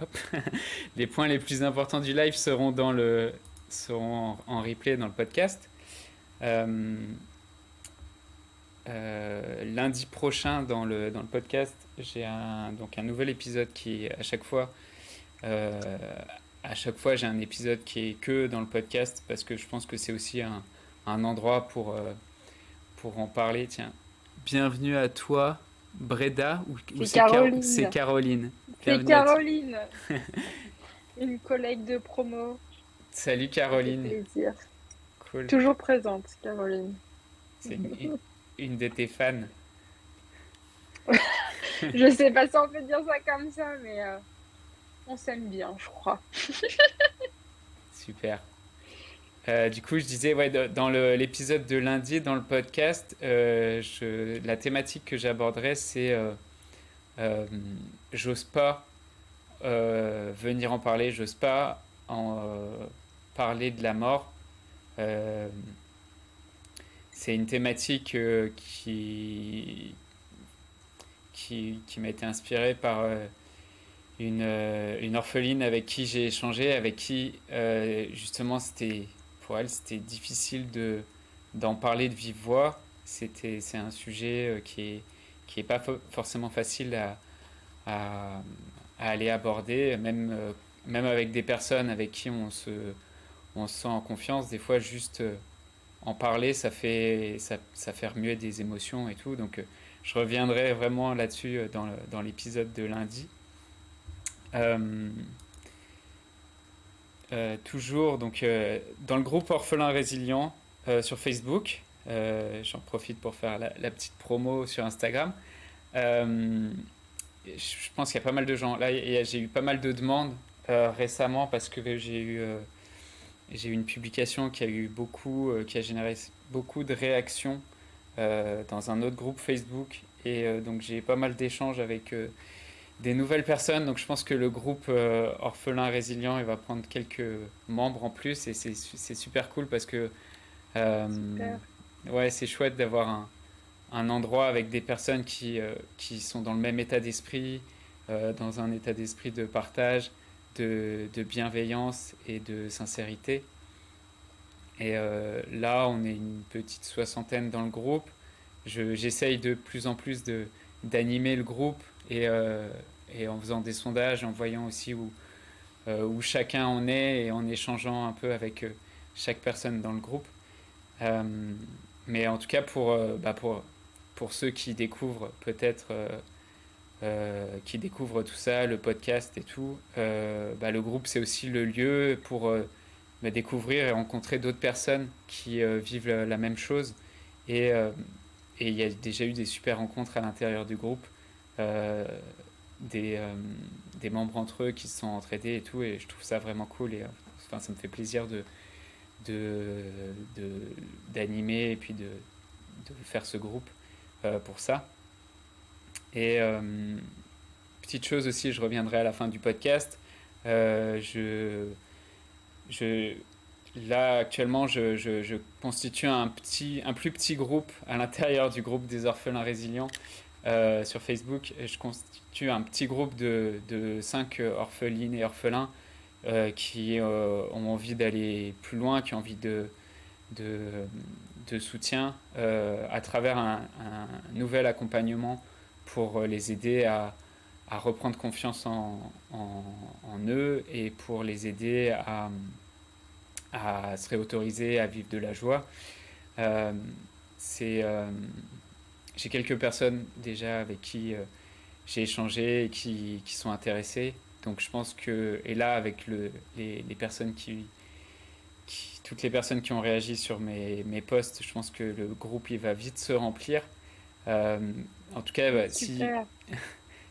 Hop. Les points les plus importants du live seront en replay dans le podcast. Euh, lundi prochain dans le podcast, j'ai donc un nouvel épisode qui euh, à chaque fois j'ai un épisode qui est que dans le podcast parce que je pense que c'est aussi un endroit pour en parler. Tiens, bienvenue à toi, Breda, ou C'est c'est Caroline. Caroline. C'est Bienvenue à toi. Caroline, une collègue de promo. Salut Ça fait Caroline, plaisir. cool. Toujours présente, Caroline. C'est une de tes fans. Je sais pas si on peut dire ça comme ça, mais on s'aime bien, je crois. Super. Du coup, je disais, ouais, dans l'épisode de lundi, dans le podcast, la thématique que j'aborderai, c'est euh, j'ose pas venir en parler, j'ose pas parler de la mort. Euh, c'est une thématique qui m'a été inspirée par une orpheline avec qui j'ai échangé, avec qui justement pour elle c'était difficile d'en parler de vive voix. C'est un sujet qui est pas forcément facile à, à aller aborder, même avec des personnes avec qui on se sent en confiance. Des fois, juste en parler, ça fait remuer des émotions et tout. Donc, je reviendrai vraiment là-dessus dans l'épisode de lundi. Euh, toujours donc dans le groupe Orphelin Résilient sur Facebook. J'en profite pour faire la petite promo sur Instagram. Euh, je pense qu'il y a pas mal de gens. Là, j'ai eu pas mal de demandes récemment parce que j'ai eu une publication qui a généré beaucoup de réactions dans un autre groupe Facebook. Et donc j'ai pas mal d'échanges avec des nouvelles personnes. Donc je pense que le groupe Orphelin Résilient, il va prendre quelques membres en plus. Et c'est super cool parce que euh, Super. ouais, c'est chouette d'avoir un endroit avec des personnes qui sont dans le même état d'esprit, dans un état d'esprit de partage, de bienveillance et de sincérité. Et là, on est une petite soixantaine dans le groupe. J'essaye de plus en plus d'animer le groupe et en faisant des sondages, en voyant aussi où chacun en est et en échangeant un peu avec chaque personne dans le groupe. Euh, mais en tout cas, pour ceux qui découvrent peut-être qui découvrent tout ça, le podcast et tout, le groupe c'est aussi le lieu pour découvrir et rencontrer d'autres personnes qui vivent la même chose. Et et il y a déjà eu des super rencontres à l'intérieur du groupe, euh, des, euh, des membres entre eux qui se sont entraidés et tout, et je trouve ça vraiment cool. Et enfin, ça me fait plaisir de, de, d'animer et puis de faire ce groupe pour ça. Et petite chose aussi, je reviendrai à la fin du podcast. Euh, je, je, Là, actuellement, je constitue un plus petit groupe à l'intérieur du groupe des orphelins résilients sur Facebook. Je constitue un petit groupe de 5 orphelines et orphelins qui ont envie d'aller plus loin, qui ont envie de, de soutien à travers un nouvel accompagnement pour les aider à reprendre confiance en eux et pour les aider à se réautoriser à vivre de la joie. Euh, c'est, euh, j'ai quelques personnes déjà avec qui j'ai échangé et qui sont intéressées. Donc je pense que, et là avec les personnes toutes les personnes qui ont réagi sur mes posts, je pense que le groupe il va vite se remplir. Euh, En tout cas, Super.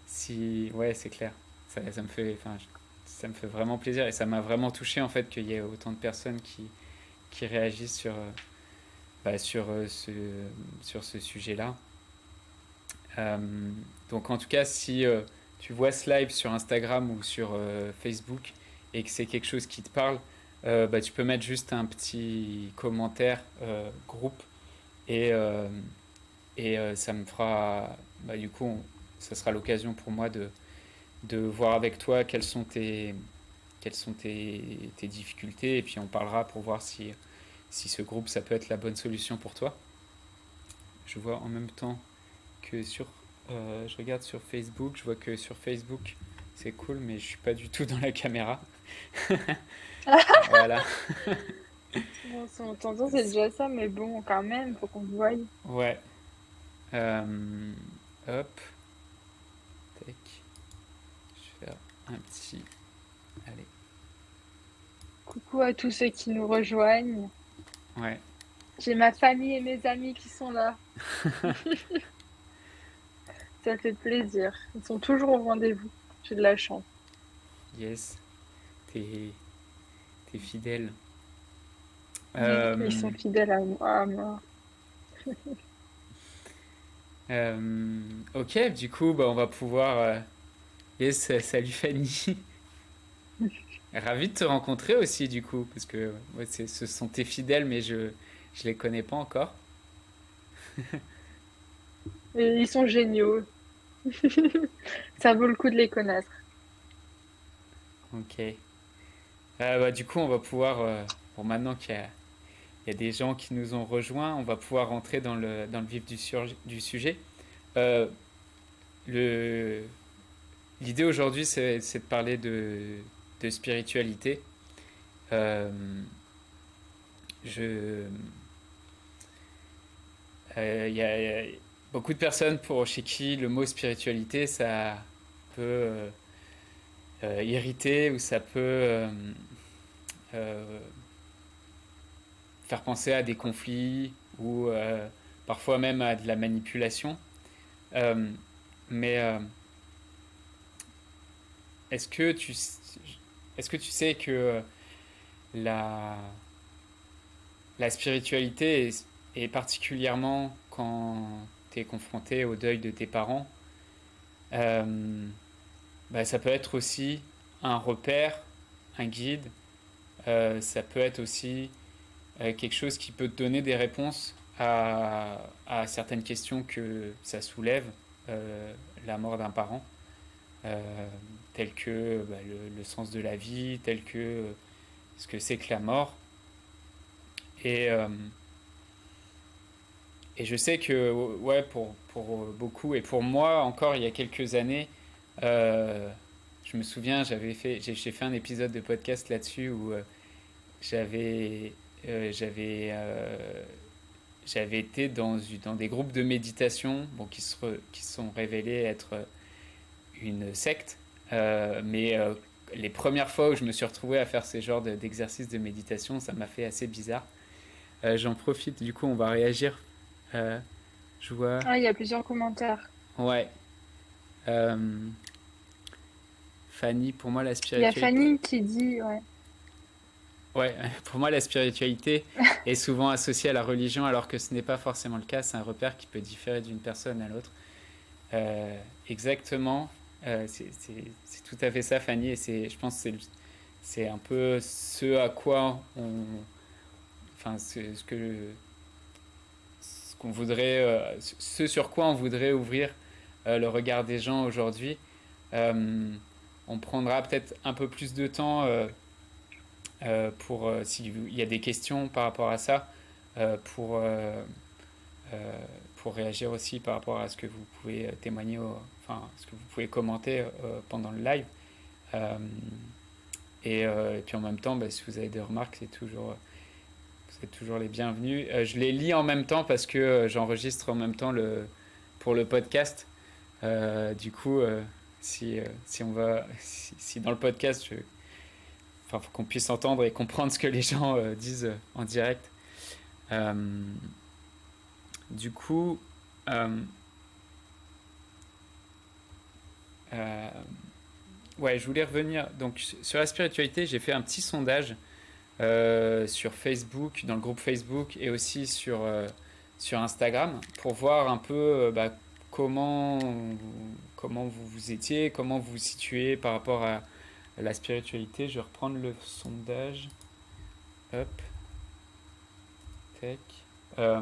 si, ouais, c'est clair. Ça me fait, enfin, ça me fait vraiment plaisir et ça m'a vraiment touché en fait qu'il y ait autant de personnes qui réagissent bah, sur, euh, ce, sur ce sujet-là. Euh, donc en tout cas, si tu vois ce live sur Instagram ou sur Facebook et que c'est quelque chose qui te parle, tu peux mettre juste un petit commentaire groupe et, ça me fera, ça sera l'occasion pour moi de voir avec toi tes difficultés, et puis on parlera pour voir si ce groupe, ça peut être la bonne solution pour toi. Je vois en même temps que je regarde sur Facebook, je vois que sur Facebook, c'est cool, mais je suis pas du tout dans la caméra. Voilà. Bon, si on t'entend, c'est déjà ça, mais bon, quand même, faut qu'on te voie. Ouais. Euh, hop. Tac. Je vais faire un petit. Allez. Coucou à tous ceux qui nous rejoignent. Ouais. J'ai ma famille et mes amis qui sont là. Ça fait plaisir. Ils sont toujours au rendez-vous. J'ai de la chance. Yes. T'es, t'es fidèle. Oui, ils sont Euh, fidèles à moi. ok, du coup, bah, on va pouvoir. Yes, salut Fanny. Ravi de te rencontrer aussi, du coup, parce que ouais, ce sont tes fidèles, mais je les connais pas encore. Et ils sont géniaux. Ça vaut le coup de les connaître. Ok. Bah, du coup, on va pouvoir. Bon, maintenant qu'il y a des gens qui nous ont rejoints, on va pouvoir rentrer dans le vif du sujet. Euh, le, L'idée aujourd'hui, c'est de parler de spiritualité. Euh, je, y a beaucoup de personnes chez qui le mot spiritualité, ça peut irriter ou ça peut euh, faire penser à des conflits ou parfois même à de la manipulation. Euh, mais est-ce que tu, est-ce que tu sais que la, la spiritualité, et particulièrement quand tu es confronté au deuil de tes parents, euh, bah, ça peut être aussi un repère, un guide, ça peut être aussi quelque chose qui peut te donner des réponses à certaines questions que ça soulève, la mort d'un parent, euh, telles que bah, le sens de la vie, tel que ce que c'est que la mort. Et, euh, et je sais que ouais, pour beaucoup, et pour moi encore il y a quelques années, euh, je me souviens, j'ai fait un épisode de podcast là-dessus où j'avais euh, j'avais euh, j'avais été dans des groupes de méditation bon, qui se sont révélés être une secte. Mais les premières fois où je me suis retrouvé à faire ces genres d'exercices de méditation, ça m'a fait assez bizarre. J'en profite, du coup, on va réagir. Euh, je vois. Ah, il y a plusieurs commentaires. Ouais. Euh, Fanny, pour moi, la Il y a spiritualité. Fanny qui dit, ouais. Ouais, pour moi, la spiritualité est souvent associée à la religion, alors que ce n'est pas forcément le cas. C'est un repère qui peut différer d'une personne à l'autre. Exactement. C'est tout à fait ça, Fanny. Et je pense que c'est un peu ce à quoi enfin, ce qu'on voudrait, ce sur quoi on voudrait ouvrir le regard des gens aujourd'hui. Euh, on prendra peut-être un peu plus de temps s'il y a des questions par rapport à ça, euh, pour, euh, pour réagir aussi par rapport à ce que vous pouvez témoigner, enfin, ce que vous pouvez commenter pendant le live. Euh, et puis en même temps, bah, si vous avez des remarques, vous êtes toujours les bienvenus. Je les lis en même temps parce que j'enregistre en même temps pour le podcast. Du coup, si on va, si dans le podcast, enfin, faut qu'on puisse entendre et comprendre ce que les gens disent en direct. Euh, du coup, euh, euh, ouais, je voulais revenir. Donc sur la spiritualité, j'ai fait un petit sondage sur Facebook, dans le groupe Facebook et aussi sur Instagram pour voir un peu bah, comment, comment vous vous étiez, comment vous vous situez par rapport à la spiritualité. Je vais reprendre le sondage. Hop, tac. Euh,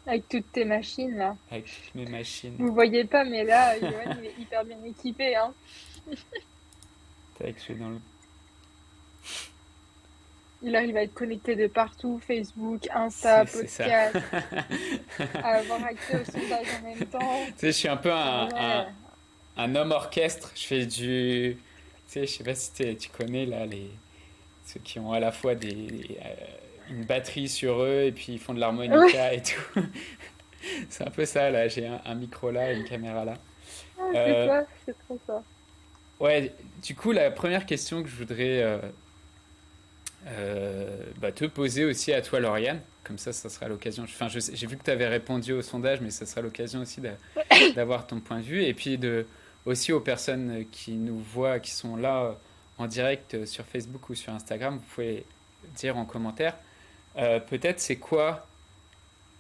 Avec toutes tes machines, là. avec toutes mes machines. Vous voyez pas, mais là, Johan, il est hyper bien équipé, hein. Tac, je suis dans le... Il arrive à être connecté de partout, Facebook, Insta, C'est ça. podcast, à avoir accès au sondage en même temps. Tu sais, je suis un peu C'est un vrai. un homme orchestre. Je fais du... Tu sais, je sais pas si tu connais là, ceux qui ont à la fois une batterie sur eux et puis ils font de Ouais, l'harmonica et tout. C'est un peu ça là, j'ai un micro là et une caméra là. c'est Euh, ça, c'est trop ça. ouais, du coup, la première question que je voudrais bah, te poser aussi à toi, Lauriane, comme ça sera l'occasion. Enfin, j'ai vu que tu avais répondu au sondage, mais ça sera l'occasion aussi d'avoir ton point de vue. Et puis aussi aux personnes qui nous voient, qui sont là en direct sur Facebook ou sur Instagram, vous pouvez dire en commentaire, peut-être c'est quoi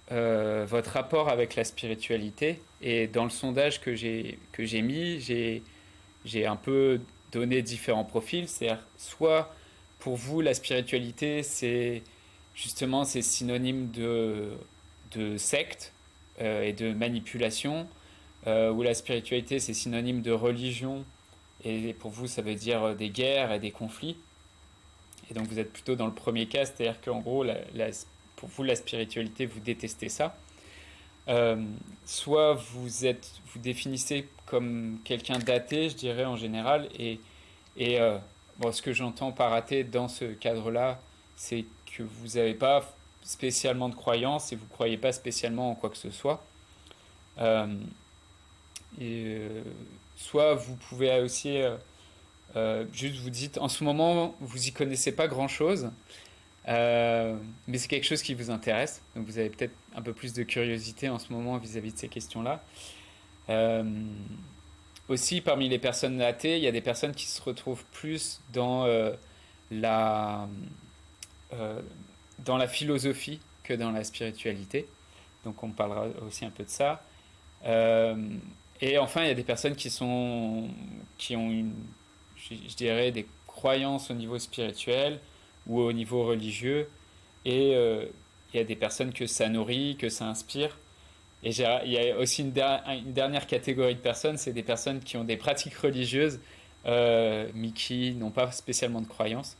votre rapport avec la spiritualité. Et dans le sondage que j'ai mis, j'ai un peu donné différents profils. C'est-à-dire, soit pour vous, la spiritualité, c'est justement c'est synonyme de secte et de manipulation, ou la spiritualité, c'est synonyme de religion, et pour vous, ça veut dire des guerres et des conflits. Et donc vous êtes plutôt dans le premier cas, c'est-à-dire qu'en gros, pour vous, la spiritualité, vous détestez ça. Euh, Soit vous définissez comme quelqu'un d'athée, je dirais en général, et bon, ce que j'entends par athée dans ce cadre-là, c'est que vous n'avez pas spécialement de croyance et vous ne croyez pas spécialement en quoi que ce soit. Euh, et soit vous pouvez aussi juste vous dites, en ce moment, vous y connaissez pas grand-chose, mais c'est quelque chose qui vous intéresse. Donc vous avez peut-être un peu plus de curiosité en ce moment vis-à-vis de ces questions-là. Euh, Aussi, parmi les personnes athées, il y a des personnes qui se retrouvent plus la, euh, dans la philosophie que dans la spiritualité. Donc on parlera aussi un peu de ça. Euh, et enfin, il y a des personnes qui ont je dirais, des croyances au niveau spirituel ou au niveau religieux. Et il y a des personnes que ça nourrit, que ça inspire. Et il y a aussi une dernière catégorie de personnes, c'est des personnes qui ont des pratiques religieuses, mais qui n'ont pas spécialement de croyances.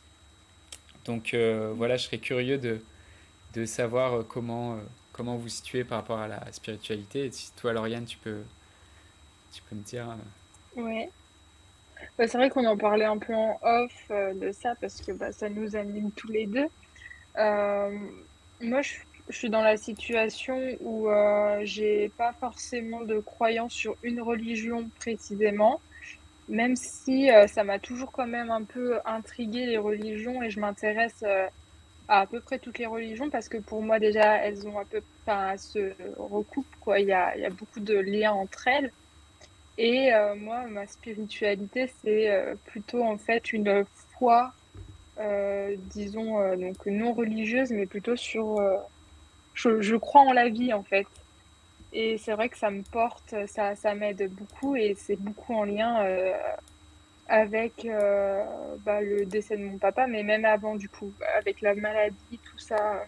Donc voilà, je serais curieux de savoir comment vous situez par rapport à la spiritualité. Et si toi, Lauriane, tu peux me dire. Ouais. Bah, c'est vrai qu'on en parlait un peu en off de ça parce que bah, ça nous anime tous les deux. Euh, moi, je suis dans la situation où j'ai pas forcément de croyance sur une religion précisément, même si ça m'a toujours quand même un peu intrigué les religions et je m'intéresse à peu près toutes les religions parce que pour moi déjà elles ont enfin, elles se recoupent quoi. Il y a beaucoup de liens entre elles. Et moi, ma spiritualité, c'est plutôt en fait une foi, disons, donc non religieuse, mais plutôt sur... je crois en la vie, en fait. Et c'est vrai que ça me porte, ça m'aide beaucoup et c'est beaucoup en lien avec bah, le décès de mon papa, mais même avant, du coup, avec la maladie, tout ça.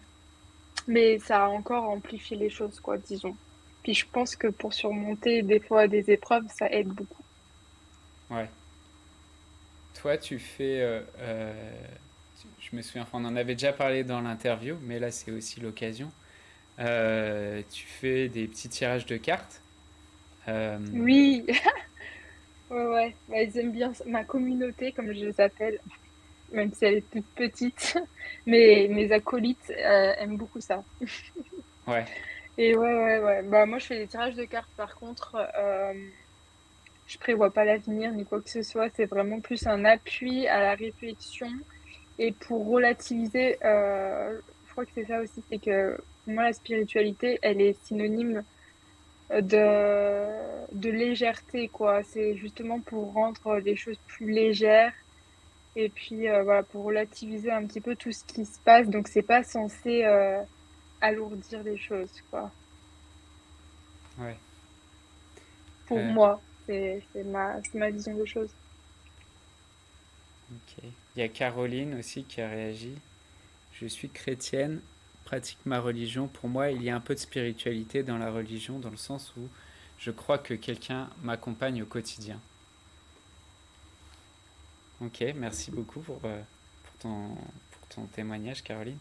Mais ça a encore amplifié les choses, quoi, disons. Puis je pense que pour surmonter des fois des épreuves, ça aide beaucoup. Ouais. Toi, je me souviens, enfin, on en avait déjà parlé dans l'interview, mais là, c'est aussi l'occasion. Tu fais des petits tirages de cartes. Euh, Oui, ouais, ouais. Bah, ils aiment bien ma communauté, comme je les appelle, même si elle est toute petite. Mais mes acolytes aiment beaucoup ça. ouais, Et ouais, ouais, ouais. Bah, moi, je fais des tirages de cartes, par contre, je prévois pas l'avenir ni quoi que ce soit. C'est vraiment plus un appui à la réflexion. Et pour relativiser, je crois que c'est ça aussi, c'est que pour moi, la spiritualité, elle est synonyme de légèreté, quoi. C'est justement pour rendre les choses plus légères et puis voilà, pour relativiser un petit peu tout ce qui se passe. Donc, c'est pas censé alourdir les choses, quoi. ouais. Pour Euh, moi, c'est ma vision des choses. ok. Il y a Caroline aussi qui a réagi. Je suis chrétienne, pratique ma religion. Pour moi, il y a un peu de spiritualité dans la religion, dans le sens où je crois que quelqu'un m'accompagne au quotidien. Ok, merci beaucoup pour ton témoignage, Caroline.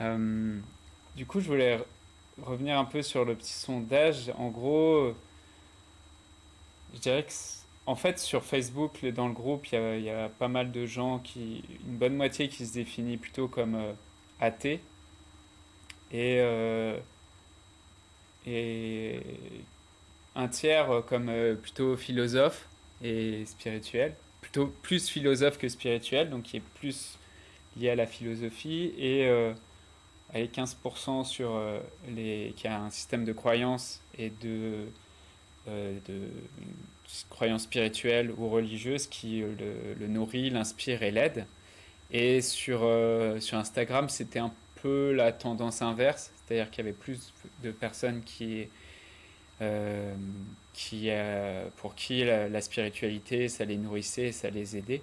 Euh, du coup, je voulais revenir un peu sur le petit sondage. En gros, je dirais que, en fait, sur Facebook, dans le groupe, il y a pas mal de gens une bonne moitié qui se définit plutôt comme athée et, et un tiers comme plutôt philosophe et spirituel. Plutôt plus philosophe que spirituel, donc qui est plus lié à la philosophie et avec 15% qui a un système de croyances et de croyances spirituelles ou religieuses qui le nourrit, l'inspire et l'aide. Et sur Instagram, c'était un peu la tendance inverse, c'est-à-dire qu'il y avait plus de personnes euh, pour qui la spiritualité, ça les nourrissait, ça les aidait.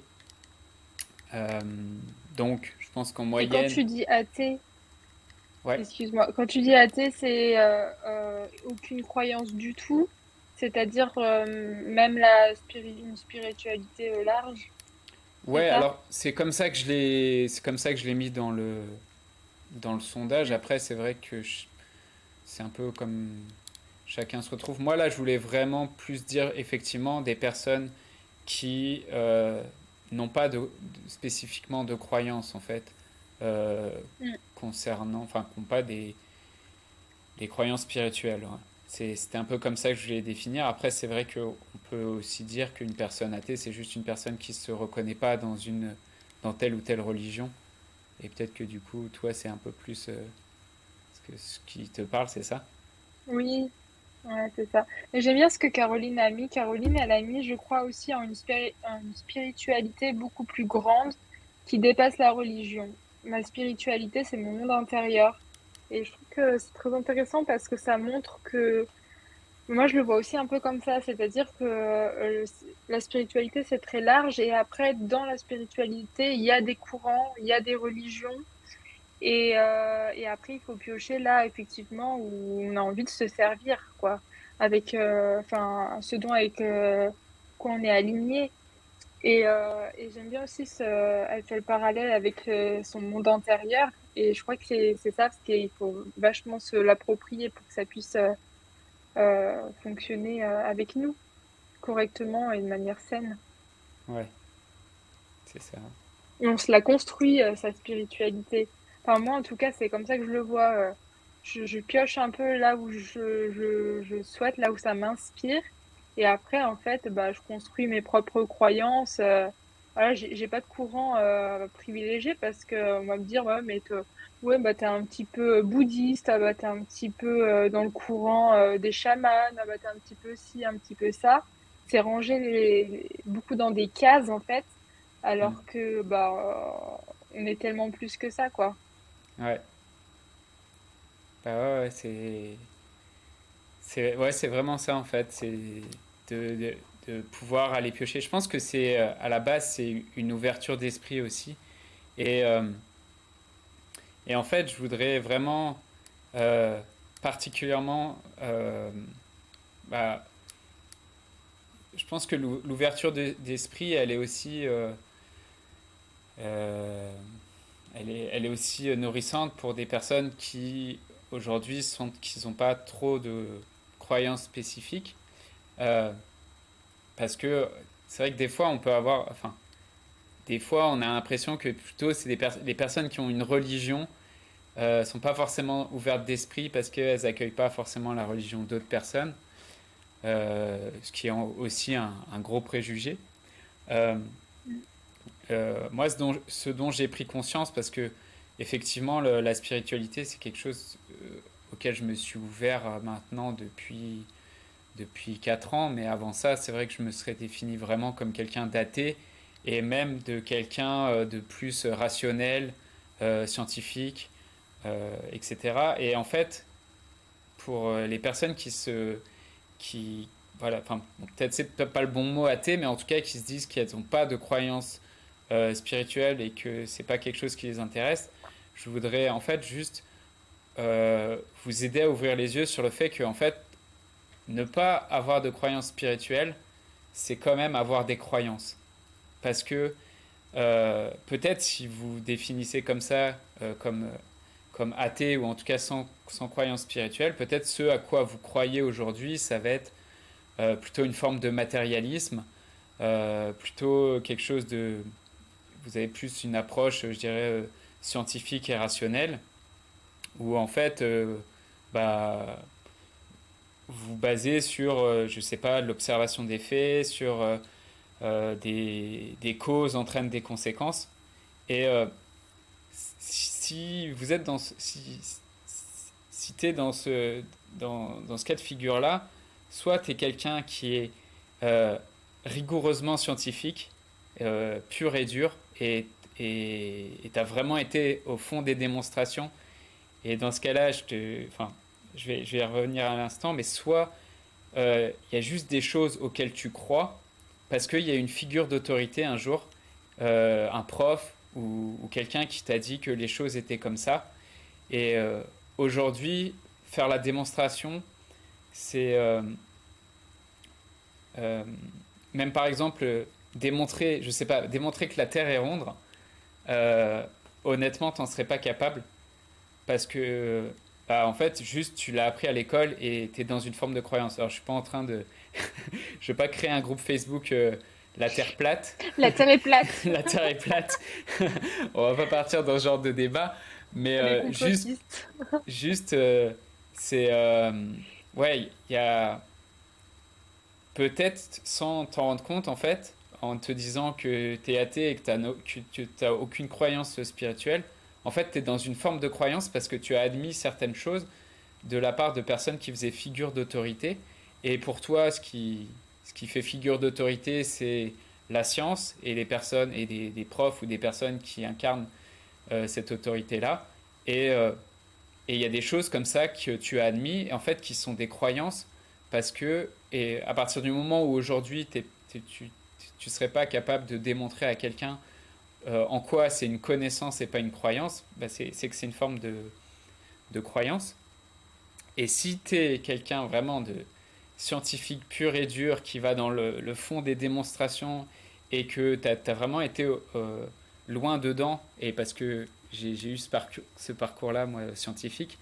Euh, donc, je pense qu'en Et quand moyenne, tu dis athée, ouais, excuse-moi, quand tu dis athée, c'est aucune croyance du tout, c'est-à-dire même une spiritualité large, c'est ouais. ça? Alors c'est comme ça que je l'ai mis dans le sondage. Mm. Après, c'est vrai que c'est un peu comme chacun se retrouve. Moi, là, je voulais vraiment plus dire effectivement des personnes qui n'ont pas spécifiquement de croyances en fait euh, Mm. enfin, qui n'ont pas des croyances spirituelles. Ouais. C'était un peu comme ça que je voulais les définir. Après, c'est vrai qu'on peut aussi dire qu'une personne athée, c'est juste une personne qui ne se reconnaît pas dans telle ou telle religion. Et peut-être que du coup, toi, c'est un peu plus ce qui te parle, c'est ça? Oui, ouais, c'est ça. Mais j'aime bien ce que Caroline a mis. Caroline, elle a mis, je crois, aussi en une spiritualité beaucoup plus grande qui dépasse la religion. Ma spiritualité, c'est mon monde intérieur. Et je trouve que c'est très intéressant parce que ça montre que moi, je le vois aussi un peu comme ça, c'est-à-dire que la spiritualité, c'est très large et après, dans la spiritualité, il y a des courants, il y a des religions et après, il faut piocher là, effectivement, où on a envie de se servir, quoi, avec, enfin, ce dont avec quoi on est aligné. Et j'aime bien aussi elle fait le parallèle avec son monde intérieur et je crois que c'est ça, parce qu'il faut vachement se l'approprier pour que ça puisse fonctionner avec nous correctement et de manière saine. Ouais, c'est ça. Et on se la construit, sa spiritualité. Enfin, moi, en tout cas, c'est comme ça que je le vois. Je pioche un peu là où je souhaite, là où ça m'inspire. Et après, en fait, bah, je construis mes propres croyances. Voilà, j'ai pas de courant privilégié parce que on va me dire, ouais, mais ouais, bah, t'es un petit peu bouddhiste, ah, bah, t'es un petit peu dans le courant des chamans, ah, bah, t'es un petit peu ci, un petit peu ça. C'est ranger beaucoup dans des cases, en fait Mm. alors que bah on est tellement plus que ça quoi. Ouais, bah ouais, ouais, c'est vraiment ça en fait, c'est de, de, de pouvoir aller piocher. Je pense que c'est à la base c'est une ouverture d'esprit aussi. Et, euh, et en fait, je voudrais vraiment euh, particulièrement, bah, je pense que l'ouverture d'esprit, elle est aussi, euh, elle est aussi nourrissante pour des personnes qui aujourd'hui qui n'ont pas trop de croyances spécifiques. Euh, Parce que c'est vrai que des fois, on peut avoir. Enfin, des fois, on a l'impression que plutôt, c'est les personnes qui ont une religion sont pas forcément ouvertes d'esprit parce qu'elles accueillent pas forcément la religion d'autres personnes, ce qui est aussi un gros préjugé. Euh, Moi, ce dont j'ai pris conscience, parce que effectivement, la spiritualité, c'est quelque chose auquel je me suis ouvert maintenant depuis 4 ans, mais avant ça, c'est vrai que je me serais défini vraiment comme quelqu'un d'athée et même de quelqu'un de plus rationnel, scientifique, etc. Et en fait, pour les personnes qui, voilà, enfin, bon, peut-être c'est peut-être pas le bon mot athée, mais en tout cas qui se disent qu'elles n'ont pas de croyances spirituelles et que c'est pas quelque chose qui les intéresse, je voudrais en fait juste vous aider à ouvrir les yeux sur le fait que en fait ne pas avoir de croyances spirituelles, c'est quand même avoir des croyances. parce que peut-être si vous définissez comme ça, comme athée ou en tout cas sans croyance spirituelle, peut-être ce à quoi vous croyez aujourd'hui, ça va être plutôt une forme de matérialisme, plutôt quelque chose de... Vous avez plus une approche, je dirais, scientifique et rationnelle, où en fait, bah, vous basez sur, je sais pas, l'observation des faits, sur des causes entraînent des conséquences. Et si vous êtes si t'es dans ce cas de figure-là, soit tu es quelqu'un qui est euh, rigoureusement scientifique, pur et dur, et tu as vraiment été au fond des démonstrations. Et dans ce cas-là, enfin, je vais y revenir à l'instant, mais soit il y a juste des choses auxquelles tu crois, parce qu'il y a une figure d'autorité un jour, un prof ou quelqu'un qui t'a dit que les choses étaient comme ça. Et aujourd'hui, faire la démonstration, c'est euh, même par exemple démontrer, je sais pas, démontrer que la Terre est ronde. euh, Honnêtement, t'en serais pas capable parce que bah, en fait, juste tu l'as appris à l'école et t'es dans une forme de croyance. Alors, je suis pas en train de, je vais pas créer un groupe Facebook la Terre plate. La Terre est plate. La Terre est plate. On va pas partir dans ce genre de débat, mais Les juste, complotistes. juste, c'est, ouais, il y a peut-être sans t'en rendre compte en fait, en te disant que t'es athée et que tu t'as aucune croyance spirituelle. En fait, t'es dans une forme de croyance parce que tu as admis certaines choses de la part de personnes qui faisaient figure d'autorité. Et pour toi, ce qui fait figure d'autorité, c'est la science et les personnes et des profs ou des personnes qui incarnent cette autorité-là. Et et il y a des choses comme ça que tu as admis, en fait, qui sont des croyances, parce que, et à partir du moment où aujourd'hui tu serais pas capable de démontrer à quelqu'un en quoi c'est une connaissance et pas une croyance, bah c'est que c'est une forme de croyance. Et si tu es quelqu'un vraiment de scientifique pur et dur qui va dans le fond des démonstrations et que tu as vraiment été loin dedans, et parce que j'ai eu ce parcours-là, moi, scientifique,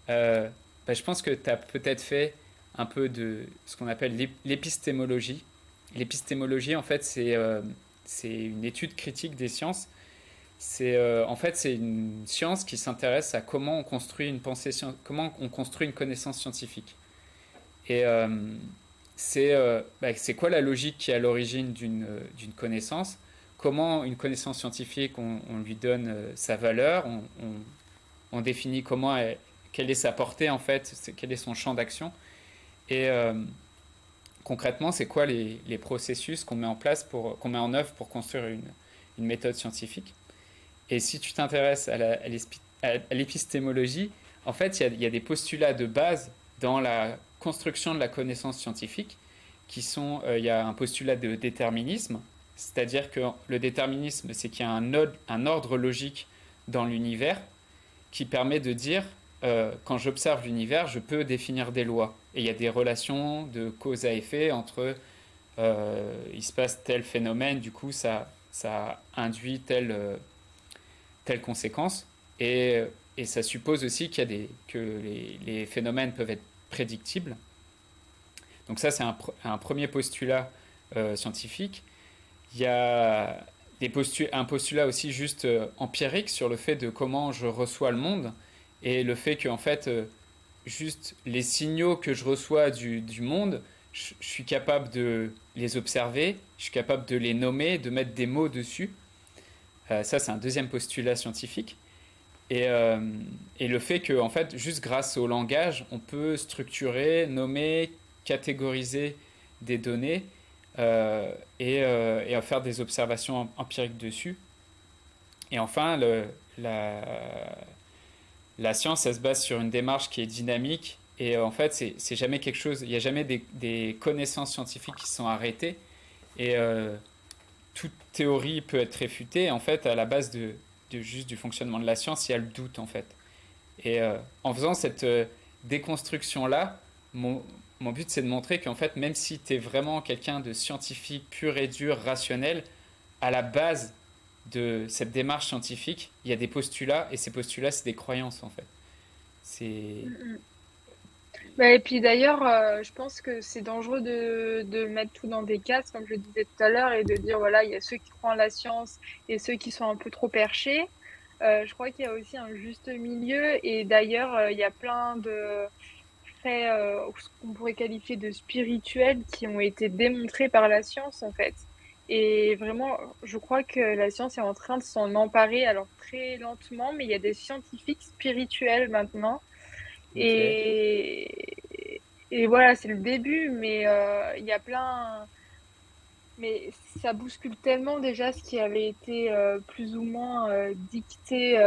euh, bah, je pense que tu as peut-être fait un peu de ce qu'on appelle l'épistémologie. L'épistémologie, en fait, c'est une étude critique des sciences. En fait, c'est une science qui s'intéresse à comment on construit une pensée, comment on construit une connaissance scientifique. Et c'est quoi la logique qui est à l'origine d'une connaissance? Comment une connaissance scientifique, on lui donne sa valeur, on définit quelle est sa portée en fait, quel est son champ d'action. Et concrètement, c'est quoi les processus qu'on met en place qu'on met en œuvre pour construire une méthode scientifique. Et si tu t'intéresses à l'épistémologie, en fait, il y a des postulats de base dans la construction de la connaissance scientifique il y a un postulat de déterminisme, c'est-à-dire que le déterminisme, c'est qu'il y a un ordre logique dans l'univers qui permet de dire, quand j'observe l'univers, je peux définir des lois. Et il y a des relations de cause à effet entre il se passe tel phénomène, du coup ça induit telle conséquence. Et ça suppose aussi que les phénomènes peuvent être prédictibles. Donc ça, c'est un premier postulat scientifique. Il y a un postulat aussi juste empirique sur le fait de comment je reçois le monde et le fait que, en fait, juste les signaux que je reçois du monde, je suis capable de les observer, je suis capable de les nommer, de mettre des mots dessus. Ça, c'est un deuxième postulat scientifique. Et, euh, et le fait que, en fait, juste grâce au langage, on peut structurer, nommer, catégoriser des données et faire des observations empiriques dessus. Et enfin, la science, elle se base sur une démarche qui est dynamique. Et en fait, c'est jamais quelque chose, il n'y a jamais des connaissances scientifiques qui sont arrêtées. Et toute théorie peut être réfutée. En fait, à la base juste du fonctionnement de la science, il y a le doute, en fait. Et en faisant cette déconstruction-là, mon but, c'est de montrer qu'en fait, même si tu es vraiment quelqu'un de scientifique, pur et dur, rationnel, à la base de cette démarche scientifique, il y a des postulats, et ces postulats, c'est des croyances, en fait. C'est... Mm, mm. Bah, et puis d'ailleurs, je pense que c'est dangereux de mettre tout dans des cases, comme je disais tout à l'heure, et de dire, voilà, il y a ceux qui croient en la science et ceux qui sont un peu trop perchés. Je crois qu'il y a aussi un juste milieu, et d'ailleurs, il y a plein de faits, ce qu'on pourrait qualifier de spirituels, qui ont été démontrés par la science, en fait. Et vraiment, je crois que la science est en train de s'en emparer, alors très lentement, mais il y a des scientifiques spirituels maintenant Ok. et voilà, c'est le début, mais il y a plein. Mais ça bouscule tellement déjà ce qui avait été plus ou moins dicté.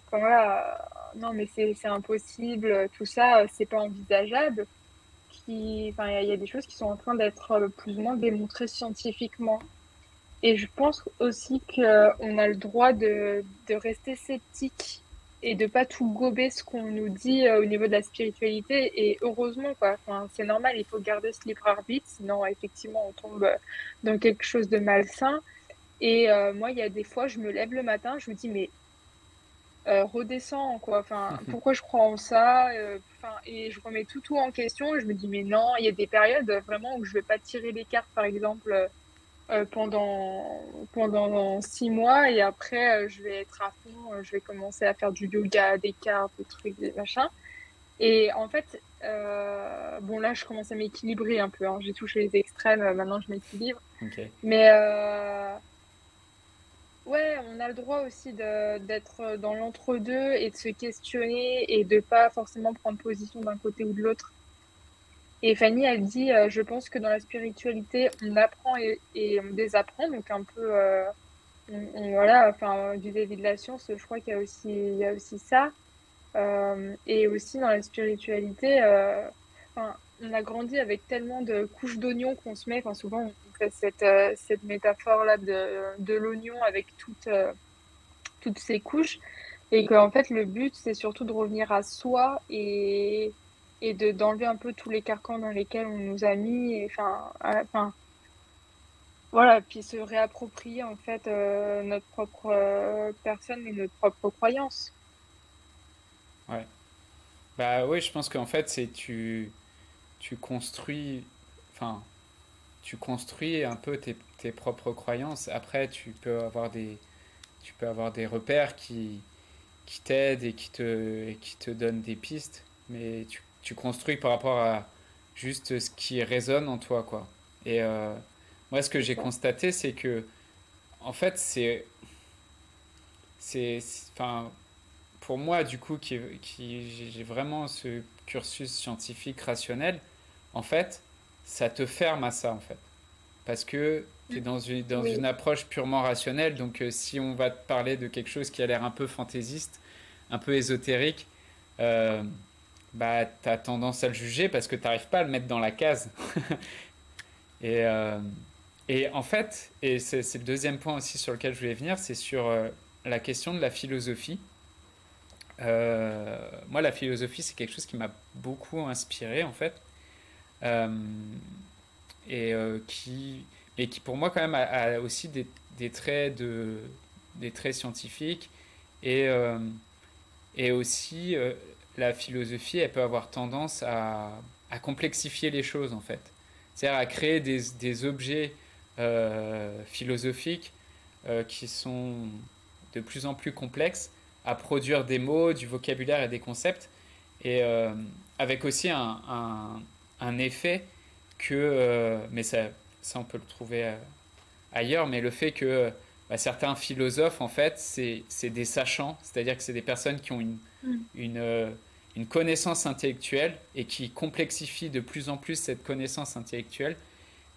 Enfin, voilà, non, mais c'est impossible, tout ça, c'est pas envisageable. Enfin, il y a des choses qui sont en train d'être plus ou moins démontrées scientifiquement. Et je pense aussi qu'on a le droit de rester sceptique et de pas tout gober ce qu'on nous dit au niveau de la spiritualité. Et heureusement, quoi. Enfin, c'est normal, il faut garder ce libre arbitre, sinon effectivement on tombe dans quelque chose de malsain. Et moi, il y a des fois, je me lève le matin, je me dis, mais redescends, quoi. Enfin, pourquoi je crois en ça? Enfin, et je remets tout en question. Et je me dis, mais non, il y a des périodes vraiment où je vais pas tirer les cartes, par exemple pendant 6 mois et après je vais être à fond, je vais commencer à faire du yoga, des cartes, des trucs, des machins. Et en fait, bon là je commence à m'équilibrer un peu, hein. J'ai touché les extrêmes, maintenant je m'équilibre. Ok. Mais ouais, on a le droit aussi d'être dans l'entre-deux et de se questionner et de pas forcément prendre position d'un côté ou de l'autre. Et Fanny, elle dit, je pense que dans la spiritualité, on apprend et on désapprend, donc un peu voilà, enfin, vis-à-vis de la science, je crois qu'il y a aussi ça. Et aussi dans la spiritualité, enfin, on a grandi avec tellement de couches d'oignons qu'on se met. Enfin, souvent, on fait cette métaphore-là de l'oignon avec toutes ces couches. Et qu'en fait, le but, c'est surtout de revenir à soi et d'enlever un peu tous les carcans dans lesquels on nous a mis. Et, enfin, voilà, puis se réapproprier en fait notre propre personne et notre propre croyance. Ouais. Bah oui, je pense qu'en fait, tu construis, enfin, tu construis un peu tes propres croyances. Après, tu peux avoir des repères qui t'aident et qui te donnent des pistes, mais tu construis par rapport à juste ce qui résonne en toi, quoi. Et moi, ce que C'est j'ai ça. constaté, c'est que, en fait, enfin, pour moi, du coup, j'ai vraiment ce cursus scientifique rationnel, en fait, ça te ferme à ça, en fait. Parce que tu es Mm. dans une Oui, approche purement rationnelle, donc si on va te parler de quelque chose qui a l'air un peu fantaisiste, un peu ésotérique, euh, bah, tu as tendance à le juger parce que tu n'arrives pas à le mettre dans la case. Et, euh, et en fait, et c'est le deuxième point aussi sur lequel je voulais venir, c'est sur la question de la philosophie. Moi, la philosophie, c'est quelque chose qui m'a beaucoup inspiré, en fait, euh, et mais qui, pour moi, quand même, a aussi des traits des traits scientifiques, et, et aussi, la philosophie, elle peut avoir tendance à complexifier les choses, en fait. C'est-à-dire à créer des objets philosophiques qui sont de plus en plus complexes, à produire des mots, du vocabulaire et des concepts, et avec aussi un effet que, mais ça on peut le trouver ailleurs, mais le fait que bah, certains philosophes, en fait, c'est des sachants, c'est-à-dire que c'est des personnes qui ont mm. une, euh, une connaissance intellectuelle et qui complexifient de plus en plus cette connaissance intellectuelle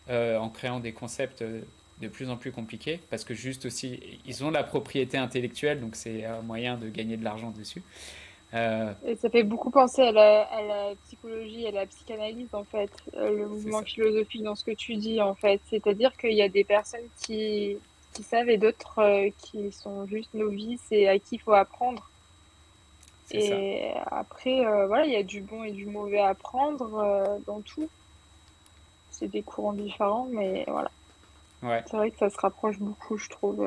en créant des concepts de plus en plus compliqués, parce que juste aussi, ils ont la propriété intellectuelle, donc c'est un moyen de gagner de l'argent dessus. Euh, Et ça fait beaucoup penser à la psychologie, à la psychanalyse, en fait, le c'est mouvement ça. philosophique dans ce que tu dis, en fait. C'est-à-dire qu'il y a des personnes qui savent et d'autres qui sont juste novices et à qui il faut apprendre. C'est ça. Et après, voilà, il y a du bon et du mauvais à apprendre dans tout. C'est des courants différents, mais voilà. Ouais, C'est vrai que ça se rapproche beaucoup, je trouve,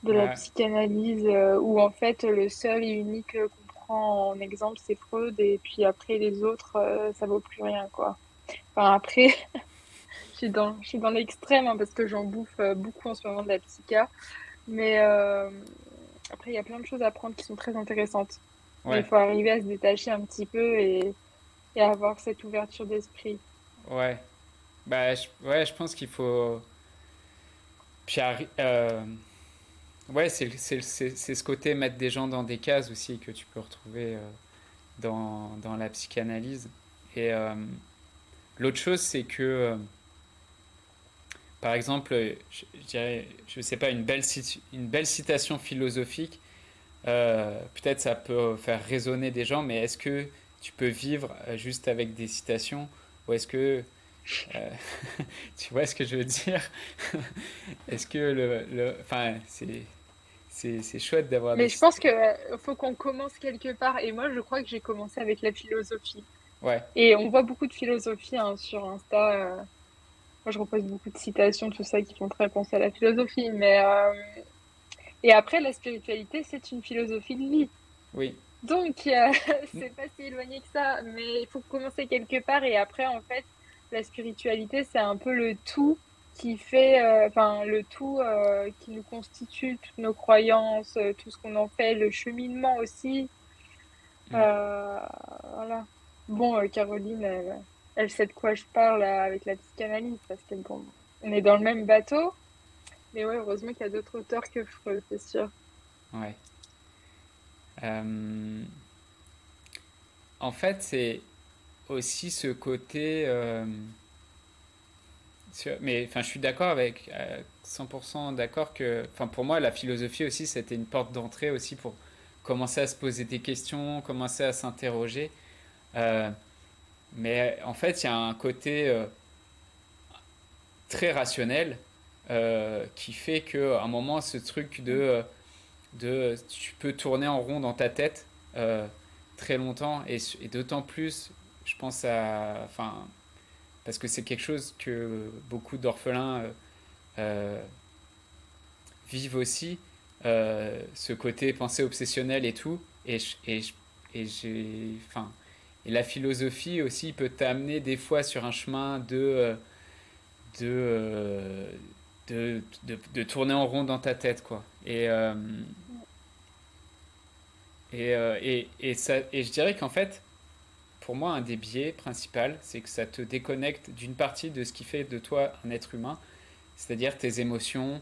de la ouais, psychanalyse, où en fait le seul et unique qu'on prend en exemple, c'est Freud, et puis après les autres, ça vaut plus rien, quoi. Enfin, après, je suis dans l'extrême, hein, parce que j'en bouffe beaucoup en ce moment de la psycha. Mais après, il y a plein de choses à prendre qui sont très intéressantes. Mais il ouais, faut arriver à se détacher un petit peu et avoir cette ouverture d'esprit. ouais. Bah, ouais, je pense qu'il faut. Puis, ouais, c'est ce côté mettre des gens dans des cases aussi que tu peux retrouver dans la psychanalyse. Et l'autre chose, c'est que, par exemple, je dirais, je sais pas, une belle citation philosophique, peut-être ça peut faire résonner des gens, mais est-ce que tu peux vivre juste avec des citations ou est-ce que euh, tu vois ce que je veux dire? Est-ce que enfin, c'est chouette d'avoir des Mais je pense que faut qu'on commence quelque part. Et moi, je crois que j'ai commencé avec la philosophie. ouais, Et on voit beaucoup de philosophie, hein, sur Insta. Moi, je repose beaucoup de citations, tout ça, qui font très penser à la philosophie. Et après, la spiritualité, c'est une philosophie de vie. oui, Donc, c'est pas si éloigné que ça, mais il faut commencer quelque part et après, en fait, la spiritualité, c'est un peu le tout qui fait, enfin, le tout qui nous constitue, toutes nos croyances, tout ce qu'on en fait, le cheminement aussi. mm, Euh, voilà. Bon, Caroline, elle sait de quoi je parle avec la psychanalyse parce que, bon, on est dans le même bateau, mais ouais, heureusement qu'il y a d'autres auteurs que Freud, c'est sûr. ouais. Euh, En fait, c'est aussi ce côté. Mais enfin, je suis d'accord avec 100% d'accord que. Enfin, pour moi, la philosophie aussi, c'était une porte d'entrée aussi pour commencer à se poser des questions, commencer à s'interroger. Euh, mais en fait, il y a un côté très rationnel qui fait qu'à un moment, ce truc tu peux tourner en rond dans ta tête très longtemps et d'autant plus, je pense à. Enfin, parce que c'est quelque chose que beaucoup d'orphelins euh, vivent aussi, ce côté pensée obsessionnelle et tout. Et j'ai. Enfin. Et la philosophie aussi peut t'amener des fois sur un chemin de, euh, de tourner en rond dans ta tête, quoi. Et je dirais qu'en fait, pour moi, un des biais principaux, c'est que ça te déconnecte d'une partie de ce qui fait de toi un être humain, c'est-à-dire tes émotions,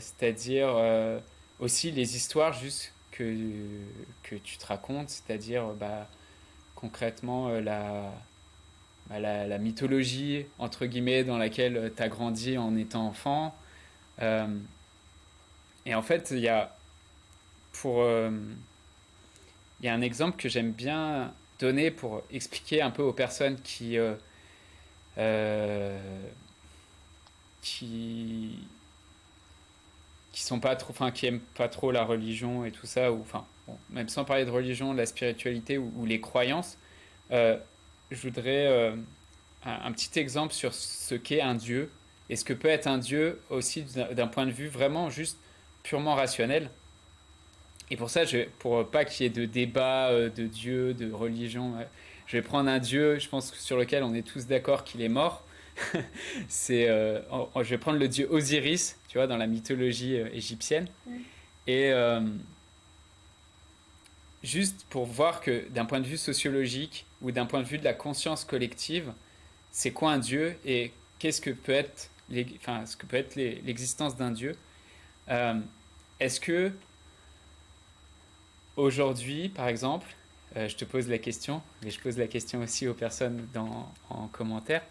c'est-à-dire aussi les histoires juste que tu te racontes, c'est-à-dire bah, concrètement la mythologie, entre guillemets, dans laquelle tu as grandi en étant enfant. Euh, et en fait, pour, euh, il y a un exemple que j'aime bien donner pour expliquer un peu aux personnes euh, qui, qui sont pas trop, enfin, qui aiment pas trop la religion et tout ça, ou enfin, bon, même sans parler de religion, de la spiritualité ou les croyances, euh, je voudrais un petit exemple sur ce qu'est un dieu et ce que peut être un dieu aussi d'un point de vue vraiment juste purement rationnel. Et pour ça, pour pas qu'il y ait de débat de dieu, de religion, je vais prendre un dieu, je pense, sur lequel on est tous d'accord qu'il est mort. Je vais prendre le dieu Osiris, tu vois, dans la mythologie égyptienne. Mm. Et juste pour voir que d'un point de vue sociologique ou d'un point de vue de la conscience collective, c'est quoi un dieu et qu'est-ce que peut être, enfin, ce que peut être l'existence d'un dieu. Euh, Est-ce que aujourd'hui, par exemple, je te pose la question, mais je pose la question aussi aux personnes en commentaire,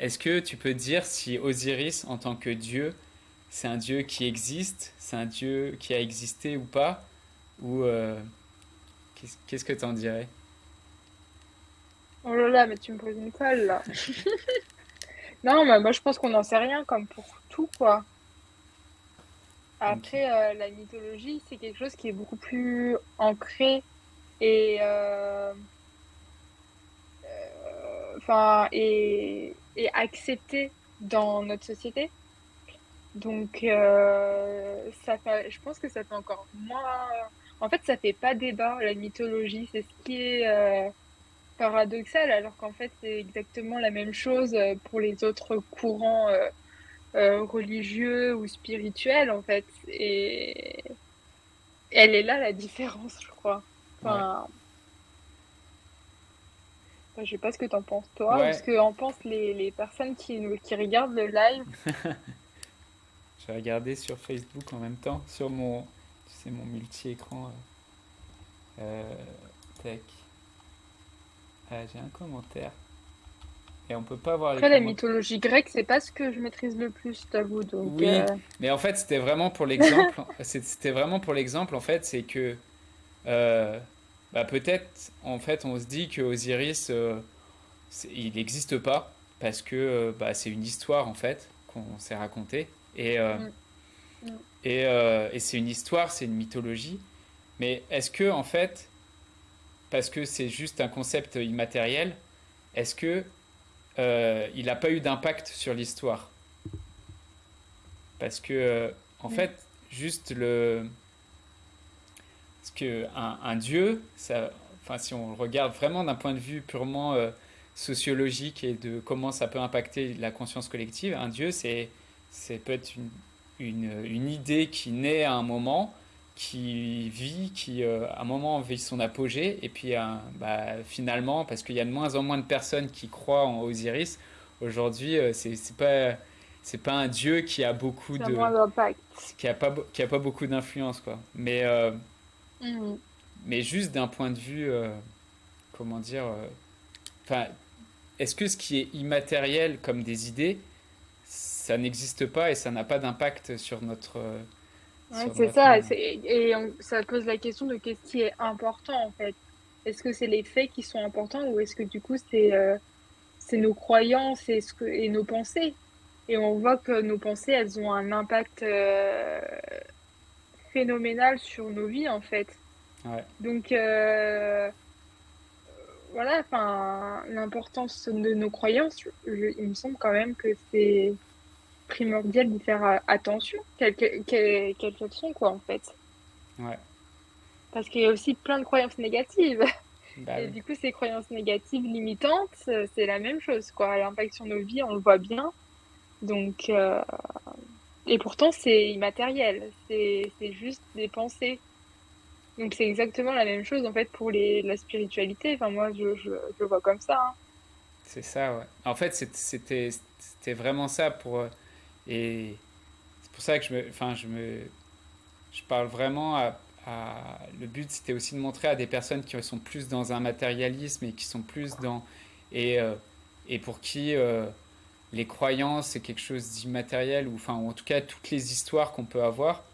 est-ce que tu peux dire si Osiris, en tant que dieu, c'est un dieu qui existe, c'est un dieu qui a existé ou pas, ou qu'est-ce que t'en dirais? Oh là là, mais tu me poses une colle là. Non, mais moi je pense qu'on n'en sait rien comme pour tout, quoi. Ok. Après, la mythologie, c'est quelque chose qui est beaucoup plus ancré et enfin et accepté. dans notre société. Donc, je pense que ça fait encore moins. En fait, ça fait pas débat, la mythologie. C'est ce qui est paradoxal, alors qu'en fait, c'est exactement la même chose pour les autres courants religieux ou spirituels, en fait. Et elle est là, la différence, je crois. Ouais. Enfin, je sais pas ce que t'en penses, toi, ou ce Ouais, que en pensent les personnes qui regardent le live. j'ai regardé sur Facebook en même temps, sur mon, tu sais, mon multi-écran. Tac. Ah, j'ai un commentaire. Et on peut pas voir les Après, la commentaires. mythologie grecque, c'est pas ce que je maîtrise le plus, je t'avoue. Donc, Oui, mais en fait, c'était vraiment pour l'exemple. C'était vraiment pour l'exemple, en fait, c'est que euh, bah, peut-être, en fait, on se dit que Osiris, il n'existe pas parce que bah, c'est une histoire, en fait, qu'on s'est racontée. mm, mm, Et c'est une histoire, c'est une mythologie. Mais est-ce que, en fait, parce que c'est juste un concept immatériel, est-ce que il n'a pas eu d'impact sur l'histoire? Parce que, en mm. fait, juste le. Parce que un dieu, ça, enfin, si on le regarde vraiment d'un point de vue purement sociologique et de comment ça peut impacter la conscience collective, un dieu, c'est peut être une idée qui naît à un moment, qui vit, qui à un moment vit son apogée, et puis bah, finalement, parce qu'il y a de moins en moins de personnes qui croient en Osiris, aujourd'hui, c'est pas un dieu qui a beaucoup Ça a de, moins d'impact. qui a pas beaucoup d'influence, quoi. Mm. Mais juste d'un point de vue, comment dire, enfin, est-ce que ce qui est immatériel comme des idées, ça n'existe pas et ça n'a pas d'impact Ouais, sur c'est notre ça. monde? Ça pose la question de qu'est-ce qui est important, en fait. Est-ce que c'est les faits qui sont importants ou est-ce que du coup, c'est nos croyances et nos pensées? Et on voit que nos pensées, elles ont un impact phénoménal sur nos vies, en fait. Ouais, Donc, voilà, enfin, l'importance de nos croyances, il me semble quand même que c'est primordial d'y faire attention, quelles qu'elles sont, quoi, en fait. ouais, Parce qu'il y a aussi plein de croyances négatives. bah Et oui, du coup, ces croyances négatives limitantes, c'est la même chose, quoi. L'impact sur nos vies, on le voit bien. Donc, et pourtant, c'est immatériel. C'est juste des pensées. Donc, c'est exactement la même chose, en fait, pour la spiritualité. Enfin, moi, je le vois comme ça, hein. c'est ça, ouais. En fait, c'était vraiment ça pour, et c'est pour ça que je parle vraiment le but, c'était aussi de montrer à des personnes qui sont plus dans un matérialisme et qui sont plus dans, et, euh, et pour qui les croyances, c'est quelque chose d'immatériel, ou en tout cas toutes les histoires qu'on peut avoir,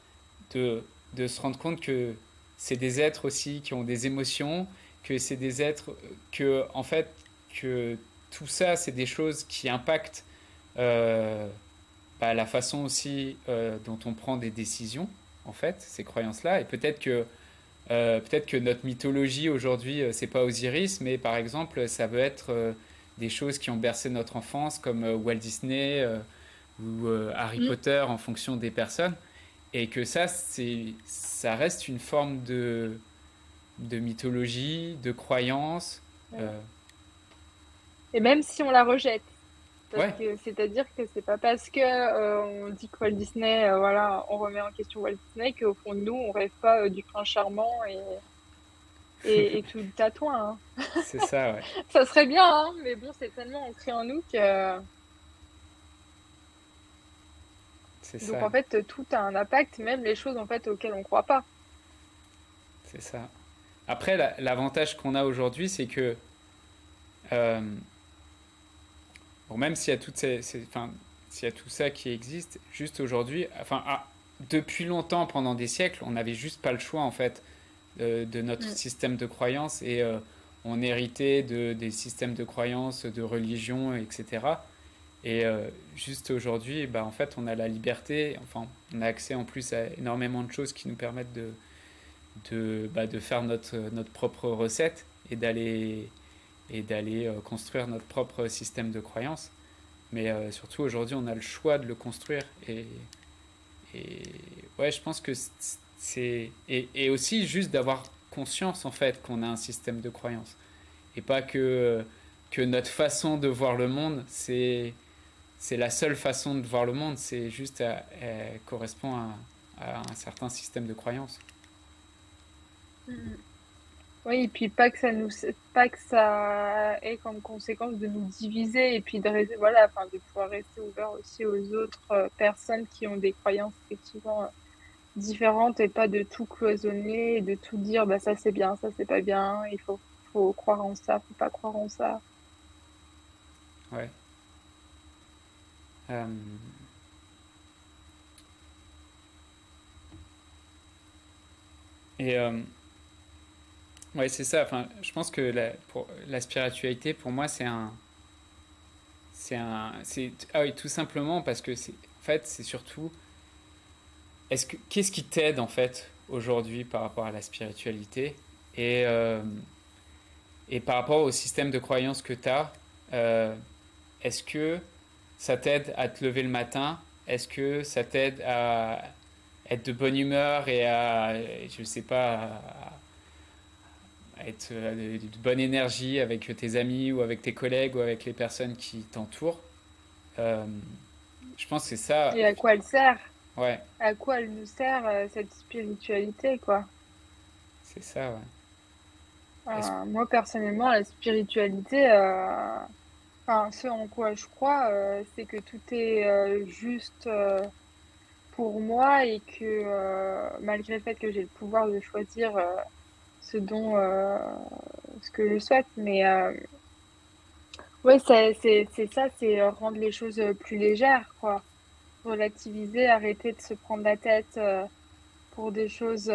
de, de se rendre compte que c'est des êtres aussi qui ont des émotions, que c'est des êtres que, en fait, que tout ça, c'est des choses qui impactent euh, bah, la façon aussi dont on prend des décisions, en fait, ces croyances-là. Et peut-être que notre mythologie aujourd'hui, c'est pas Osiris, mais par exemple, ça veut être des choses qui ont bercé notre enfance, comme Walt Disney ou Harry Mm. Potter, en fonction des personnes. Et que ça reste une forme de mythologie, de croyance. Voilà. euh, Et même si on la rejette, parce ouais, que c'est-à-dire que c'est pas parce que on dit que Walt Disney, voilà, on remet en question Walt Disney qu'au fond de nous, on rêve pas du prince charmant et tout le tatouin, hein. c'est ça, ouais. Ça serait bien, hein, mais bon, c'est tellement ancré en nous que. C'est Donc ça, en fait, tout a un impact, même les choses en fait auxquelles on croit pas. c'est ça. Après, l'avantage qu'on a aujourd'hui, c'est que euh, bon, même s'il y a enfin, s'il y a tout ça qui existe, juste aujourd'hui, depuis longtemps, pendant des siècles, on n'avait juste pas le choix en fait de notre Mm. système de croyance et on héritait des systèmes de croyance, de religion, etc. Et juste aujourd'hui, bah, en fait, on a la liberté, enfin, on a accès en plus à énormément de choses qui nous permettent de faire notre propre recette et d'aller construire notre propre système de croyance. Mais surtout aujourd'hui, on a le choix de le construire. Et ouais, je pense que et aussi juste d'avoir conscience en fait qu'on a un système de croyance. Et pas que notre façon de voir le monde, c'est la seule façon de voir le monde, c'est juste elle correspond à un certain système de croyance. Mm. Oui, et puis pas que ça ait comme conséquence de nous diviser et puis voilà, enfin, de pouvoir rester ouvert aussi aux autres personnes qui ont des croyances effectivement différentes et pas de tout cloisonner et de tout dire, bah ça c'est bien, ça c'est pas bien, faut croire en ça, faut pas croire en ça. Ouais. Euh, et ouais, c'est ça. Enfin, je pense que pour la spiritualité, pour moi, ah oui, tout simplement parce que en fait, c'est surtout, qu'est-ce qui t'aide en fait aujourd'hui par rapport à la spiritualité et et par rapport au système de croyance que tu as, est-ce que ça t'aide à te lever le matin? Est-ce que ça t'aide à être de bonne humeur et à, je sais pas, à être de bonne énergie avec tes amis ou avec tes collègues ou avec les personnes qui t'entourent? Euh, je pense que c'est ça. Et à quoi elle sert? Ouais, À quoi elle nous sert cette spiritualité, quoi? c'est ça, ouais. Est-ce... Moi personnellement, la spiritualité, enfin, ce en quoi je crois, c'est que tout est juste pour moi et que malgré le fait que j'ai le pouvoir de choisir ce dont ce que je souhaite, mais ouais, c'est ça, c'est rendre les choses plus légères, quoi. Relativiser, arrêter de se prendre la tête pour des choses